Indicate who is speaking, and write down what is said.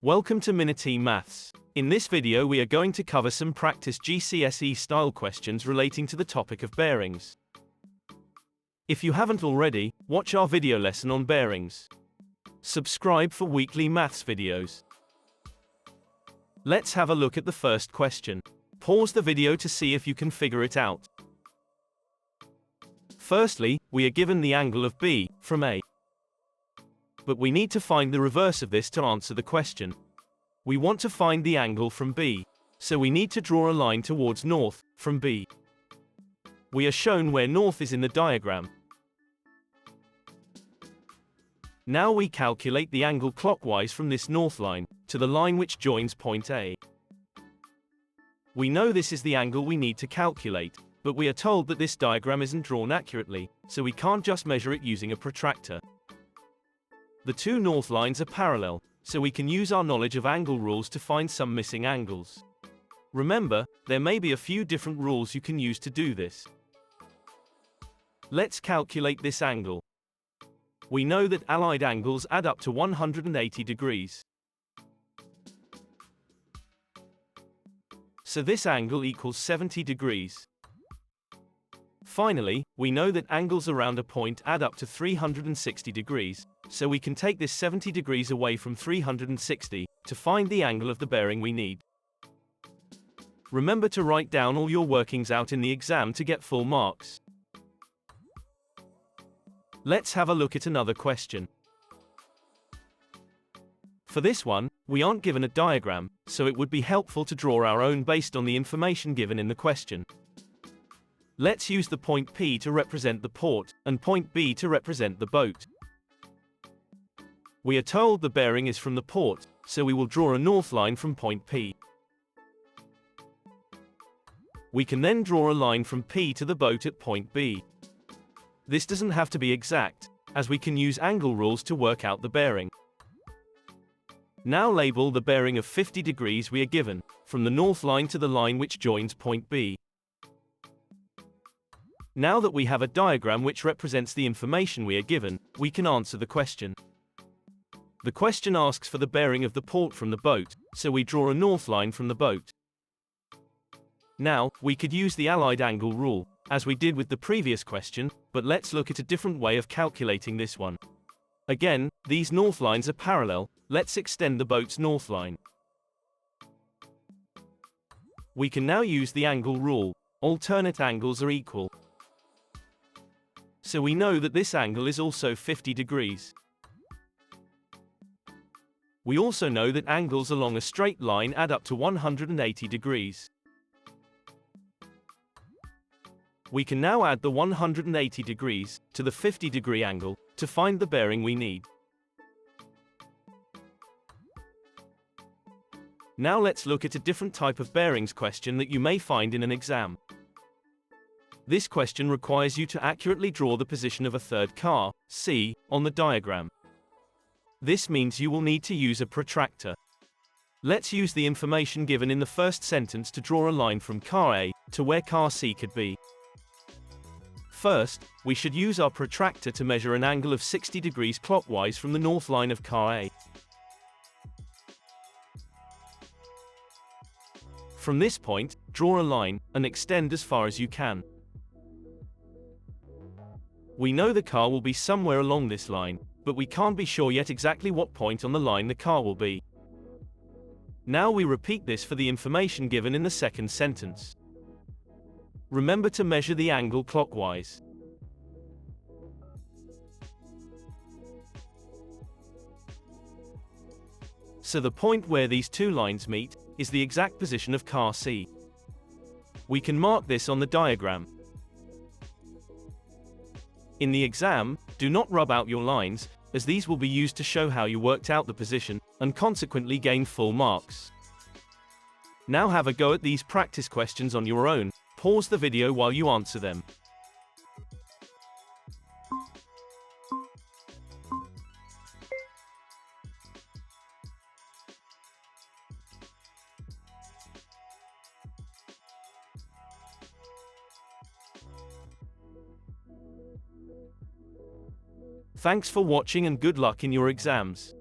Speaker 1: Welcome to Minity Maths. In this video we are going to cover some practice GCSE style questions relating to the topic of bearings. If you haven't already, watch our video lesson on bearings. Subscribe for weekly maths videos. Let's have a look at the first question. Pause the video to see if you can figure it out. Firstly, we are given the angle of B from A. But we need to find the reverse of this to answer the question. We want to find the angle from B, so we need to draw a line towards north from B. We are shown where north is in the diagram. Now we calculate the angle clockwise from this north line to the line which joins point A. We know this is the angle we need to calculate, but we are told that this diagram isn't drawn accurately, so we can't just measure it using a protractor. The two north lines are parallel, so we can use our knowledge of angle rules to find some missing angles. Remember, there may be a few different rules you can use to do this. Let's calculate this angle. We know that allied angles add up to 180 degrees. So this angle equals 70 degrees. Finally, we know that angles around a point add up to 360 degrees, so we can take this 70 degrees away from 360 to find the angle of the bearing we need. Remember to write down all your workings out in the exam to get full marks. Let's have a look at another question. For this one, we aren't given a diagram, so it would be helpful to draw our own based on the information given in the question. Let's use the point P to represent the port, and point B to represent the boat. We are told the bearing is from the port, so we will draw a north line from point P. We can then draw a line from P to the boat at point B. This doesn't have to be exact, as we can use angle rules to work out the bearing. Now label the bearing of 50 degrees we are given, from the north line to the line which joins point B. Now that we have a diagram which represents the information we are given, we can answer the question. The question asks for the bearing of the port from the boat, so we draw a north line from the boat. Now, we could use the allied angle rule, as we did with the previous question, but let's look at a different way of calculating this one. Again, these north lines are parallel, let's extend the boat's north line. We can now use the angle rule. Alternate angles are equal. So we know that this angle is also 50 degrees. We also know that angles along a straight line add up to 180 degrees. We can now add the 180 degrees to the 50-degree angle to find the bearing we need. Now let's look at a different type of bearings question that you may find in an exam. This question requires you to accurately draw the position of a third car, C, on the diagram. This means you will need to use a protractor. Let's use the information given in the first sentence to draw a line from car A to where car C could be. First, we should use our protractor to measure an angle of 60 degrees clockwise from the north line of car A. From this point, draw a line, and extend as far as you can. We know the car will be somewhere along this line, but we can't be sure yet exactly what point on the line the car will be. Now we repeat this for the information given in the second sentence. Remember to measure the angle clockwise. So the point where these two lines meet is the exact position of car C. We can mark this on the diagram. In the exam, do not rub out your lines, as these will be used to show how you worked out the position, and consequently gain full marks. Now have a go at these practice questions on your own. Pause the video while you answer them. Thanks for watching and good luck in your exams.